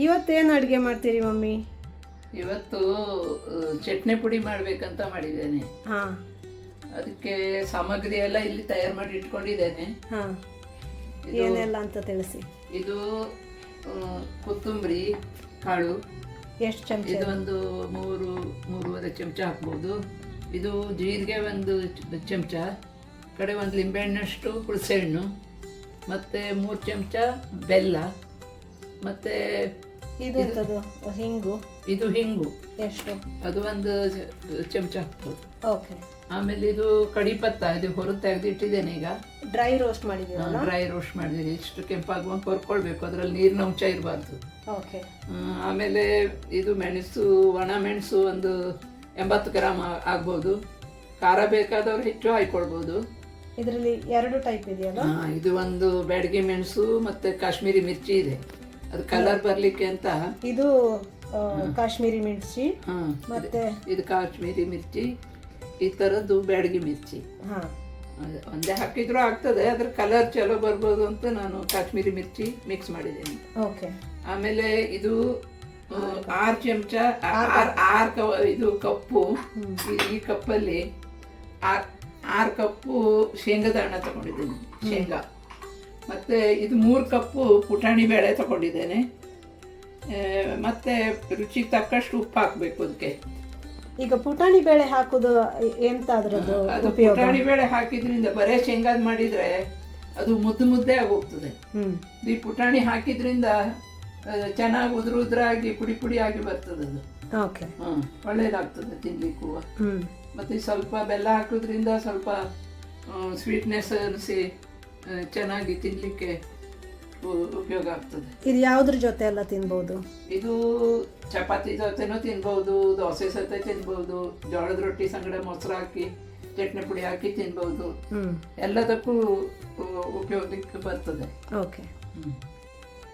ಇವತ್ತೇನು ಅಡುಗೆ ಮಾಡ್ತೀರಿ ಮಮ್ಮಿ? ಇವತ್ತು ಚಟ್ನಿ ಪುಡಿ ಮಾಡಬೇಕಂತ ಮಾಡಿದ್ದೇನೆ. ಹಾಂ, ಅದಕ್ಕೆ ಸಾಮಗ್ರಿ ಎಲ್ಲ ಇಲ್ಲಿ ತಯಾರು ಮಾಡಿ ಇಟ್ಕೊಂಡಿದ್ದೇನೆ. ಹಾಂ, ಏನೆಲ್ಲ ಅಂತ ತಿಳಿಸಿ. ಇದು ಕೊತ್ತಂಬರಿ ಕಾಳು ಎಷ್ಟು ಚಮಚ? ಇದು ಒಂದು ಮೂರುವರೆ ಚಮಚ ಹಾಕ್ಬೋದು. ಇದು ಜೀರಿಗೆ ಒಂದು ಚಮಚ, ಕಡೆ ಒಂದು ಲಿಂಬೆಹಣ್ಣಷ್ಟು ಹುಣಸೆಹಣ್ಣು, ಮತ್ತು 3 ಚಮಚ ಬೆಲ್ಲ, ಮತ್ತು ಇದು ಎಂಥದ್ದು? ಹಿಂಗು. ಇದು ಹಿಂಗು ಎಷ್ಟು? ಅದು ಒಂದು ಚಮಚ ಹಾಕ್ಬೋದು. ಓಕೆ. ಆಮೇಲೆ ಇದು ಕಡಿಪತ್ತ, ಇದು ಹೊರಗೆ ತೆಗೆದಿಟ್ಟಿದ್ದೇನೆ. ಈಗ ಡ್ರೈ ರೋಸ್ಟ್ ಮಾಡಿದ್ದೀರಲ್ಲ? ಡ್ರೈ ರೋಸ್ಟ್ ಮಾಡಿದ್ದೀನಿ. ಇಷ್ಟು ಕೆಂಪಾಗುವಂಗೆ ಕೊರ್ಕೊಳ್ಬೇಕು, ಅದರಲ್ಲಿ ನೀರಿನ ಅಂಶ ಇರಬಾರ್ದು. ಓಕೆ. ಆಮೇಲೆ ಇದು ಮೆಣಸು, ಒಣ ಮೆಣಸು ಒಂದು 80 ಗ್ರಾಮ್ ಆಗ್ಬೋದು. ಖಾರ ಬೇಕಾದವ್ರು ಹೆಚ್ಚು ಹಾಕೊಳ್ಬೋದು. ಇದರಲ್ಲಿ 2 ಟೈಪ್ ಇದೆಯಲ್ಲ? ಇದು ಒಂದು ಬ್ಯಾಡಗಿ ಮೆಣಸು ಮತ್ತು ಕಾಶ್ಮೀರಿ ಮಿರ್ಚಿ ಇದೆ, ಅದು ಕಲರ್ ಬರಲಿಕ್ಕೆ ಅಂತ. ಇದು ಕಾಶ್ಮೀರಿ ಮಿರ್ಚಿ, ಮತ್ತೆ ಇದು ಕಾಶ್ಮೀರಿ ಮಿರ್ಚಿ, ಈ ಥರದ್ದು ಬ್ಯಾಡಗಿ ಮಿರ್ಚಿ. ಹಾಂ, ಒಂದೇ ಹಾಕಿದ್ರು ಆಗ್ತದೆ, ಅದ್ರ ಕಲರ್ ಚಲೋ ಬರ್ಬೋದು ಅಂತ ನಾನು ಕಾಶ್ಮೀರಿ ಮಿರ್ಚಿ ಮಿಕ್ಸ್ ಮಾಡಿದ್ದೇನೆ. ಓಕೆ. ಆಮೇಲೆ ಇದು 6 ಚಮಚ, ಇದು ಕಪ್ಪು, ಈ ಕಪ್ಪಲ್ಲಿ 6 ಕಪ್ಪು ಶೇಂಗಾದ ಹಣ ತಗೊಂಡಿದ್ದೇನೆ, ಶೇಂಗಾ. ಮತ್ತು ಇದು 3 ಕಪ್ಪು ಪುಟಾಣಿ ಬೇಳೆ ತಗೊಂಡಿದ್ದೇನೆ. ಮತ್ತು ರುಚಿಗೆ ತಕ್ಕಷ್ಟು ಉಪ್ಪು ಹಾಕಬೇಕು ಅದಕ್ಕೆ. ಈಗ ಪುಟಾಣಿ ಬೇಳೆ ಹಾಕೋದು ಎಂತ ಅದರದ್ದು ಉಪಯೋಗ? ಪುಟಾಣಿ ಬೇಳೆ ಹಾಕಿದ್ರಿಂದ ಬರೇ ಶೇಂಗಾದ ಮಾಡಿದರೆ ಅದು ಮುದ್ದೆ ಆಗೋಗ್ತದೆ. ಈ ಪುಟಾಣಿ ಹಾಕಿದ್ರಿಂದ ಚೆನ್ನಾಗಿ ಉದುರಾಗಿ ಪುಡಿ ಆಗಿ ಬರ್ತದೆ ಅದು. ಓಕೆ. ಒಳ್ಳೇದಾಗ್ತದೆ ತಿನ್ಲಿಕ್ಕೂ. ಮತ್ತು ಸ್ವಲ್ಪ ಬೆಲ್ಲ ಹಾಕೋದ್ರಿಂದ ಸ್ವಲ್ಪ ಸ್ವೀಟ್ನೆಸ್ ಅನಿಸಿ ಚೆನ್ನಾಗಿ ತಿನ್ನಲಿಕ್ಕೆ ಉಪಯೋಗ ಆಗ್ತದೆ. ಇದು ಯಾವುದ್ರ ಜೊತೆ ಎಲ್ಲ ತಿನ್ಬೋದು? ಇದು ಚಪಾತಿ ಜೊತೆನೂ ತಿನ್ಬೋದು, ದೋಸೆ ಸತೆ ತಿನ್ಬೋದು, ಜೋಳದ ರೊಟ್ಟಿ ಸಂಗಡ ಮೊಸರು ಹಾಕಿ ಚಟ್ನಿ ಪುಡಿ ಹಾಕಿ ತಿನ್ಬೋದು. ಎಲ್ಲದಕ್ಕೂ ಉಪಯೋಗಕ್ಕೆ ಬರ್ತದೆ. ಓಕೆ.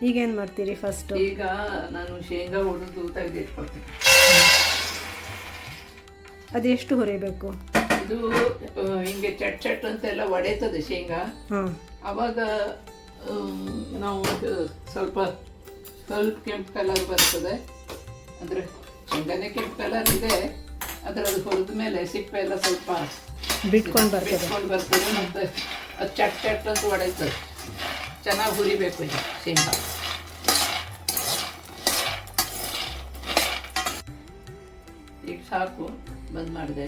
ಈಗೇನು ಮಾಡ್ತೀರಿ ಫಸ್ಟ್? ಈಗ ನಾನು ಶೇಂಗಾ ಹುರಿದು ತೆಗೆದಿಟ್ಕೊಳ್ತೀನಿ. ಅದೆಷ್ಟು ಹುರಿಬೇಕು? ಇದು ಹಿಂಗೆ ಚಟ್ ಅಂತೆಲ್ಲ ಒಡೆತದೆ ಶೇಂಗಾ. ಆವಾಗ ನಾವು ಸ್ವಲ್ಪ ಕೆಂಪು ಕಲರ್ ಬರ್ತದೆ. ಅಂದರೆ ಶೇಂಗಾನೇ ಕೆಂಪು ಕಲರ್ ಇದೆ, ಅದರದ್ದು ಹುರಿದ ಮೇಲೆ ಸಿಪ್ಪೆ ಎಲ್ಲ ಸ್ವಲ್ಪ ಬಿಟ್ಕೊಂಡು ಬರ್ತದೆ. ಮತ್ತು ಅದು ಚಟ್ ಅಂತ ಒಡೆತದೆ. ಚೆನ್ನಾಗಿ ಹುರಿಬೇಕು ಇದು ಶೇಂಗಾ. ಈಗ ಸಾಕು, ಬಂದ್ ಮಾಡಿದೆ.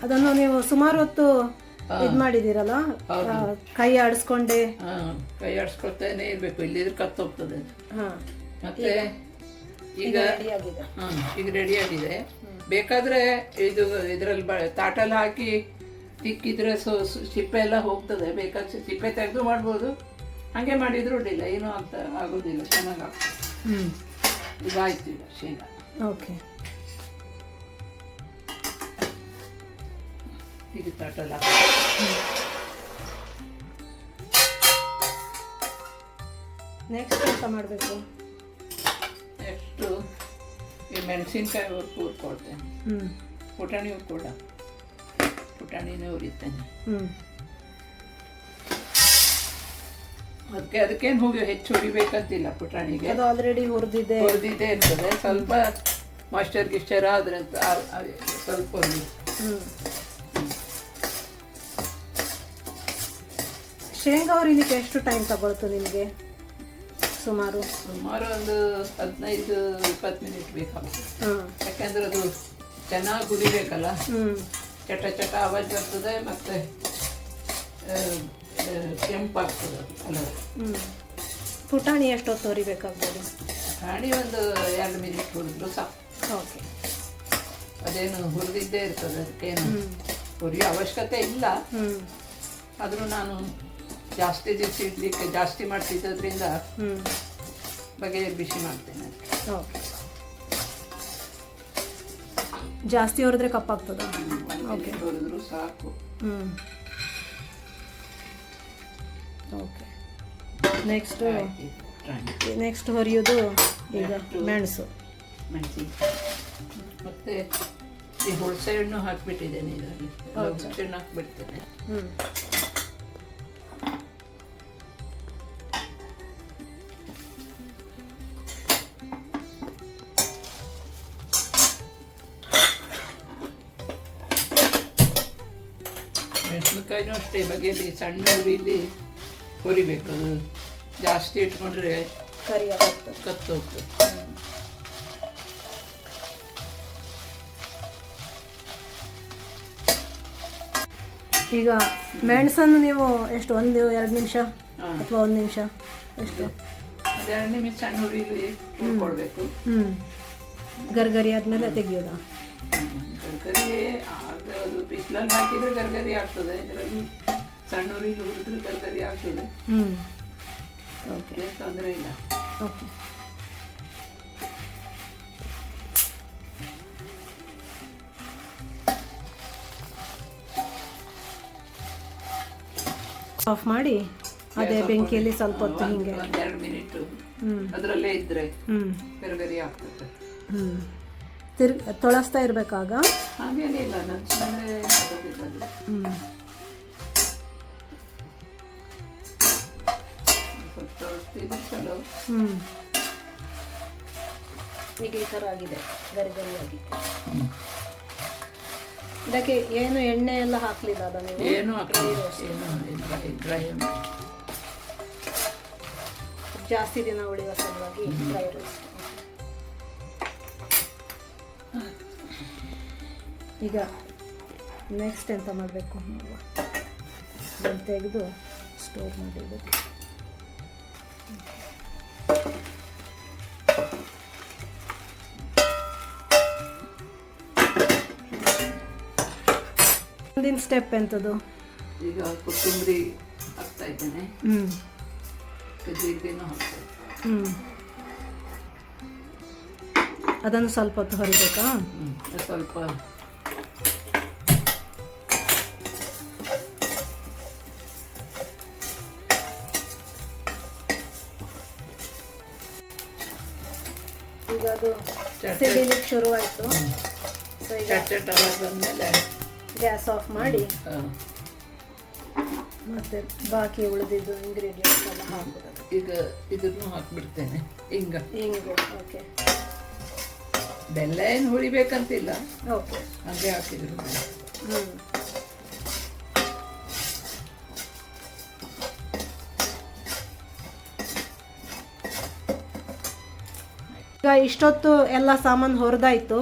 ಅದನ್ನು ನೀವು ಸುಮಾರು ಹೊತ್ತು ಇದು ಮಾಡಿದ್ದೀರಲ್ಲ, ಕೈ ಆಡಿಸ್ಕೊಂಡೆ? ಕೈ ಆಡಿಸ್ಕೊಳ್ತಾನೆ ಇರಬೇಕು, ಇಲ್ಲಿದ್ರೆ ಕತ್ತೋಗ್ತದೆ. ಮತ್ತೆ ಈಗ ರೆಡಿ ಆಗಿದೆ. ಬೇಕಾದ್ರೆ ಇದು ಇದರಲ್ಲಿ ತಾಟಲ್ಲಿ ಹಾಕಿ ತಿಕ್ಕಿದ್ರೆ ಸಿಪ್ಪೆ ಎಲ್ಲ ಹೋಗ್ತದೆ. ಬೇಕಾದ್ರೆ ಸಿಪ್ಪೆ ತೆಗೆದು ಮಾಡ್ಬೋದು, ಹಾಗೆ ಮಾಡಿದ್ರು ಅಡ್ಡಿಲ್ಲ, ಏನೂ ಆಗೋದಿಲ್ಲ, ಚೆನ್ನಾಗಿ ಆಗ್ತದೆ. ಇದಾಯ್ತು ಈಗ ಶೇಂಗಾ. ಓಕೆ. ಈಗ ತಾಟಲ್ಲ ನೆಕ್ಸ್ಟ್ ಎಂತ ಮಾಡಬೇಕು? ನೆಕ್ಸ್ಟು ಈ ಮೆಣಸಿನ್ಕಾಯಿ ಹುರ್ಕೊಳ್ತೇನೆ. ಪುಟಾಣಿ ಪುಟಾಣಿನೇ ಹುರಿತೇನೆ. ಅದಕ್ಕೇನು ಹೆಚ್ಚು ಹುರಿಬೇಕಂತಿಲ್ಲ ಪುಟಾಣಿಗೆ, ಅದು ಆಲ್ರೆಡಿ ಹುರಿದಿದೆ ಇರ್ತದೆ. ಸ್ವಲ್ಪ ಮಾಯ್ಶ್ಚರ್ ಆದ್ರೆ ಅಂತ ಸ್ವಲ್ಪ ಹುರಿದು. ಶೇಂಗಾ ಹುರಿಲಿಕ್ಕೆ ಎಷ್ಟು ಟೈಮ್ ತಗೊಳ್ತು ನಿಮಗೆ? ಸುಮಾರು ಒಂದು 15-20 ಮಿನಿಟ್ ಬೇಕಾಗ್ತದೆ. ಯಾಕೆಂದ್ರೆ ಅದು ಚೆನ್ನಾಗಿ ಹುರಿಬೇಕಲ್ಲ, ಚಟ ಆವಾಜ್ ಬರ್ತದೆ, ಮತ್ತೆ ಕೆಂಪಾಗ್ತದೆ ಕಲರ್. ಪುಟಾಣಿ ಎಷ್ಟೊತ್ತು ಹುರಿಬೇಕಾಗ್ಬೋದು? ಪುಟಾಣಿ ಒಂದು 2 ಮಿನಿಟ್ ಹುರಿದ್ರು ಸಾಕು. ಓಕೆ. ಅದೇನು ಹುರಿದಿದ್ದೇ ಇರ್ತದೆ, ಅದಕ್ಕೇನು ಹುರಿಯೋ ಅವಶ್ಯಕತೆ ಇಲ್ಲ. ಆದರೂ ನಾನು ಜಾಸ್ತಿ ದಿವಸ ಇಡ್ಲಿಕ್ಕೆ ಜಾಸ್ತಿ ಮಾಡ್ತಿದ್ದರಿಂದ ಬಗೆ ಬಿಸಿ ಮಾಡ್ತೇನೆ. ಓಕೆ. ಜಾಸ್ತಿ ಹುರಿದ್ರೆ ಕಪ್ಪಾಗ್ತದ? ಓಕೆ, ಹುರಿದ್ರು ಸಾಕು. ಓಕೆ. ನೆಕ್ಸ್ಟ್ ಹೊರಿಯೋದು ಈಗ ಮೆಣಸು. ಮತ್ತೆ ಈ ಹುಣಸೆ ಹಣ್ಣು ಹಾಕ್ಬಿಟ್ಟಿದ್ದೇನೆ ಇದರಲ್ಲಿ. ಹುಣಸೆ ಹಣ್ಣು ಹಾಕ್ಬಿಡ್ತೇನೆ. ಬದನೆಕಾಯಿನೂ ಅಷ್ಟೇ ಬಗೆಯಲ್ಲಿ ಸಣ್ಣ ಉರಿಲಿ ಹುರಿಬೇಕು. ಅದು ಜಾಸ್ತಿ ಇಟ್ಕೊಂಡ್ರೆ ಕರಿ ಆಗುತ್ತೆ. ಕತ್ತು ಹೋಗ್ತದೆ. ಈಗ ಮೆಣಸನ್ನು ನೀವು ಎಷ್ಟು 1-2 ನಿಮಿಷ ಅಥವಾ 1 ನಿಮಿಷ ಎಷ್ಟು? 2 ನಿಮಿಷ ಸಣ್ಣ ಉರಿಲಿ ಹುರ್ಕೊಳ್ಬೇಕು. ಗರ್ಗರಿ ಆದ್ಮೇಲೆ ತೆಗಿಯೋದಾ? ಗರ್ಗರಿ ಅದು ಬಿಸಿಲಲ್ಲಿ ಹಾಕಿದ್ರೆ ಗರ್ಗರಿ ಆಗ್ತದೆ, ಇದರಲ್ಲಿ ಸಣ್ಣ ಉರಿಲಿ ಹುರಿದ್ರೆ ಗರ್ಗರಿ ಆಗ್ತದೆ. ಓಕೆ, ತೊಂದರೆ ಇಲ್ಲ. ಓಕೆ. ಆಫ್ ಮಾಡಿ ಅದೇ ಬೆಂಕಿಯಲ್ಲಿ ಸ್ವಲ್ಪ ಹೊತ್ತು ಹಿಂಗೆ 1-2 ಮಿನಿಟು ಅದರಲ್ಲೇ ಇದ್ರೆ ಗರ್ಗರಿ ಆಗ್ತದೆ. ತೊಳಸ್ತಾ ಇರ್ಬೇಕಾಗ ಹಾಗೇನಿಲ್ಲ, ನಾನು ಸುಮ್ಮನೆ ಸ್ವಲ್ಪ ತೊಳಸ್ತಿದ್ರೆ ಚಲೋ. ಈಗ ಈ ಥರ ಆಗಿದೆ ಗರಿಗರಿಯಾಗಿ. ಇದಕ್ಕೆ ಏನು ಎಣ್ಣೆ ಎಲ್ಲ ಹಾಕ್ಲಿಲ್ಲ ಅದ ನೀವು? ಏನು ಡ್ರೈ ಜಾಸ್ತಿ ದಿನ ಉಳಿಯುವ ಸಲುವಾಗಿ ಡ್ರೈ ರೋಸ್ಟ್. ಈಗ ನೆಕ್ಸ್ಟ್ ಎಂತ ಮಾಡಬೇಕು ನೋಡುವ. ಅದನ್ನು ತೆಗೆದು ಸ್ಟೋರ್ ಮಾಡಿಡಬೇಕು. ಮುಂದಿನ ಸ್ಟೆಪ್ ಎಂಥದ್ದು? ಈಗ ಕೊತ್ತಂಬರಿ ಹಾಕ್ತಾ ಇದ್ದೇನೆ. ಜೀರಿಗೆನೂ ಹಾಕ್ತೇನೆ. ಅದನ್ನು ಸ್ವಲ್ಪ ಹೊತ್ತು ಹೊರಿಬೇಕಾ? ಸ್ವಲ್ಪ ಈಗ ಅದು ಸಿಡಿಲಿಕ್ಕೆ ಶುರುವಾಯಿತು. ಚಟ್ ಬಂದಮೇಲೆ ಗ್ಯಾಸ್ ಆಫ್ ಮಾಡಿ ಮತ್ತೆ ಬಾಕಿ ಉಳಿದಿದ್ದು ಇಂಗ್ರೀಡಿಯೆಂಟ್ಸ್ ಎಲ್ಲ ಹಾಕೋದು. ಈಗ ಇದನ್ನು ಹಾಕ್ಬಿಡ್ತೇನೆ. ಹಿಂಗೆ ಓಕೆ. ಬೆಲ್ಲ ಏನು ಹುಳಿಬೇಕಂತಿಲ್ಲ, ಓಕೆ, ಹಾಗೆ ಹಾಕಿದ್ರು. ಈಗ ಇಷ್ಟೊತ್ತು ಎಲ್ಲ ಸಾಮಾನು ಹೊರದಾಯ್ತು.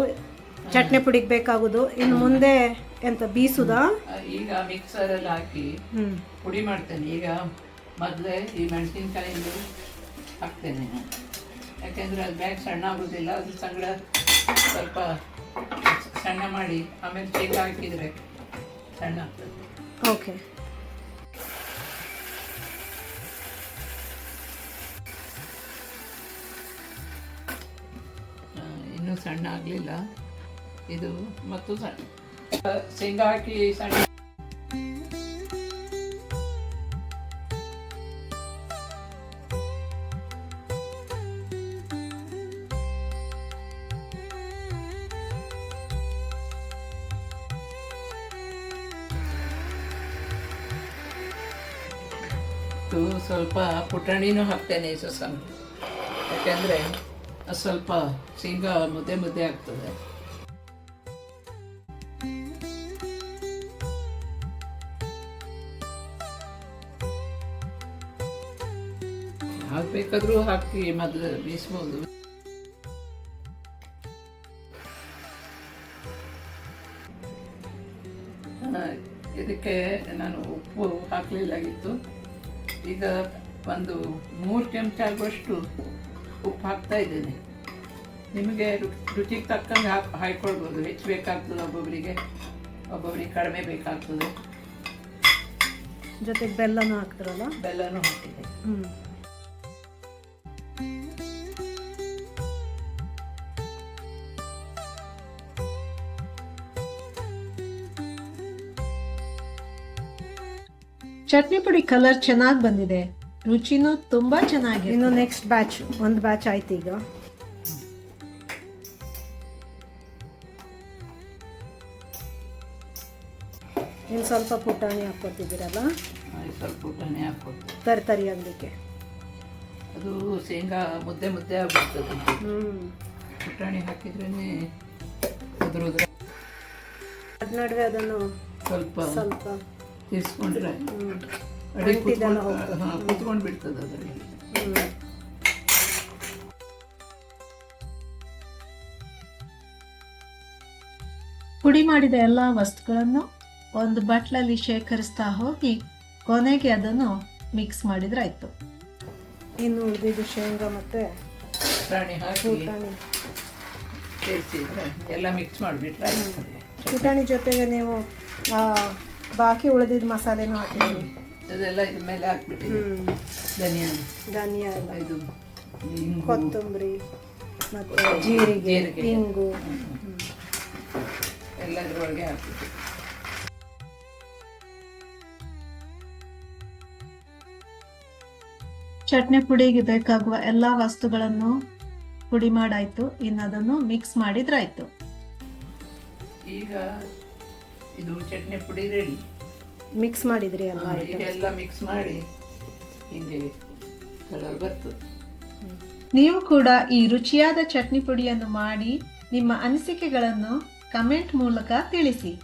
ಚಟ್ನಿ ಪುಡಿಗೆ ಬೇಕಾಗೋದು. ಇನ್ನು ಮುಂದೆ ಎಂತ ಬೀಸುದಾ? ಈಗ ಮಿಕ್ಸರಲ್ಲಿ ಹಾಕಿ ಪುಡಿ ಮಾಡ್ತೇನೆ. ಈಗ ಮೊದಲೇ ಈ ಮೆಣಸಿನ್ಕಾಯಿದು ಹಾಕ್ತೇನೆ, ಯಾಕೆಂದರೆ ಅದು ಬ್ಯಾಗ್ ಸಣ್ಣ ಆಗೋದಿಲ್ಲ. ಅದು ಸಂಗಡ ಸ್ವಲ್ಪ ಸಣ್ಣ ಮಾಡಿ ಆಮೇಲೆ ಶೇಂಗಾ ಹಾಕಿದರೆ ಸಣ್ಣ ಆಗ್ತದೆ. ಓಕೆ. ಇನ್ನೂ ಸಣ್ಣ ಆಗಲಿಲ್ಲ ಇದು. ಮತ್ತು ಶೇಂಗಾ ಹಾಕಿ ಸಣ್ಣ ಸ್ವಲ್ಪ ಪುಟಾಣಿನೂ ಹಾಕ್ತೇನೆ ಸ್ವಲ್ಪ, ಯಾಕೆಂದರೆ ಅದು ಸ್ವಲ್ಪ ಶೇಂಗಾ ಮುದ್ದೆ ಆಗ್ತದೆ. ಹಾಕಬೇಕಾದ್ರೂ ಹಾಕಿ ಮೊದಲು ಬೀಸ್ಬೋದು. ಇದಕ್ಕೆ ನಾನು ಉಪ್ಪು ಹಾಕಲಿಲ್ಲಾಗಿತ್ತು. ಈಗ ಒಂದು 3 ಚಮಚ ಆಗುವಷ್ಟು ಉಪ್ಪು ಹಾಕ್ತಾ ಇದ್ದೇನೆ. ನಿಮಗೆ ರುಚಿಗೆ ತಕ್ಕಂಗೆ ಹಾಕ್ಕೊಳ್ಬೋದು. ಹೆಚ್ಚು ಬೇಕಾಗ್ತದೆ ಒಬ್ಬೊಬ್ಬರಿಗೆ ಕಡಿಮೆ ಬೇಕಾಗ್ತದೆ. ಜೊತೆಗೆ ಬೆಲ್ಲನೂ ಹಾಕ್ತಾರಲ್ಲ? ಬೆಲ್ಲನೂ ಹಾಕಿದೆ. ಚಟ್ನಿ ಪುಡಿ ಕಲರ್ ಚೆನ್ನಾಗಿ ಬಂದಿದೆ, ರುಚಿನೂ ತುಂಬಾ ಚೆನ್ನಾಗಿದೆ. ಇನ್ನು ನೆಕ್ಸ್ಟ್ ಬ್ಯಾಚ್, ಒಂದು ಬ್ಯಾಚ್ ಆಯ್ತು. ಈಗ ಇನ್ನು ಸ್ವಲ್ಪ ಪುಟಾಣಿ ಹಾಕ್ಕೊತಿದ್ದೀರಲ್ಲ? ಸ್ವಲ್ಪ ಪುಟಾಣಿ ಹಾಕ್ಕೊಡ್ತೀವಿ ತರಿ ಆಗಲಿಕ್ಕೆ. ಅದು ಶೇಂಗಾ ಮುದ್ದೆ ಆಗ್ಬಿಡ್ತದೆ. ಪುಟಾಣಿ ಹಾಕಿದ್ರೇ ಅದ್ರ ನಡುವೆ ಅದನ್ನು ಸ್ವಲ್ಪ ತಿರ್ಸ್ಕೊಂಡ್ರೆ ಅಡಿ ಕುತ್ಕೊಂಡು ಬಿಡ್ತದೆ ಅದರಲ್ಲಿ. ಪುಡಿ ಮಾಡಿದ ಎಲ್ಲ ವಸ್ತುಗಳನ್ನು ಒಂದು ಬಟ್ಲಲ್ಲಿ ಶೇಖರಿಸ್ತಾ ಹೋಗಿ ಕೊನೆಗೆ ಅದನ್ನು ಮಿಕ್ಸ್ ಮಾಡಿದ್ರಾಯ್ತು. ಇನ್ನು ಉಳಿದಿದ್ದು ಶೇಂಗಾ ಮತ್ತು ಪುಟಾಣಿ ಹಾಕಿ ಪುಟಾಣಿ. ಸೇರಿಸಿದ್ರೆ ಎಲ್ಲ ಮಿಕ್ಸ್ ಮಾಡಿಬಿಟ್ರೆ ಪುಟಾಣಿ ಜೊತೆಗೆ ನೀವು ಬಾಕಿ ಉಳಿದಿದ್ದ ಮಸಾಲೆನೂ ಹಾಕಿದ್ದೀವಿ. ಅದೆಲ್ಲ ಇದ್ರ ಮೇಲೆ ಹಾಕ್ಬಿಟ್ಟಿದೆ. ಧನಿಯಾ ಎಲ್ಲ, ಇದು ಹಿಂಗು, ಕೊತ್ತಂಬರಿ ಮತ್ತು ಜೀರಿಗೆ, ಹಿಂಗು ಎಲ್ಲ ಇದ್ರೊಳಗೆ ಹಾಕ್ಬಿಟ್ಟು ಚಟ್ನಿ ಪುಡಿಗೆ ಬೇಕಾಗುವ ಎಲ್ಲ ವಸ್ತುಗಳನ್ನು ಪುಡಿ ಮಾಡಾಯ್ತು. ಇನ್ನು ಅದನ್ನು ಮಿಕ್ಸ್ ಮಾಡಿದ್ರಾಯ್ತು. ಈಗ ಇದು ಚಟ್ನಿ ಪುಡಿ ರೆಡಿ. ಮಿಕ್ಸ್ ಮಾಡಿದ್ರಿ ಅಲ್ಲ? ಇದೆಲ್ಲ ಮಿಕ್ಸ್ ಮಾಡಿ ಹಿಂಗೆ ಕಲರ್ ಬರ್ತದೆ. ನೀವು ಕೂಡ ಈ ರುಚಿಯಾದ ಚಟ್ನಿ ಪುಡಿಯನ್ನು ಮಾಡಿ ನಿಮ್ಮ ಅನಿಸಿಕೆಗಳನ್ನು ಕಮೆಂಟ್ ಮೂಲಕ ತಿಳಿಸಿ.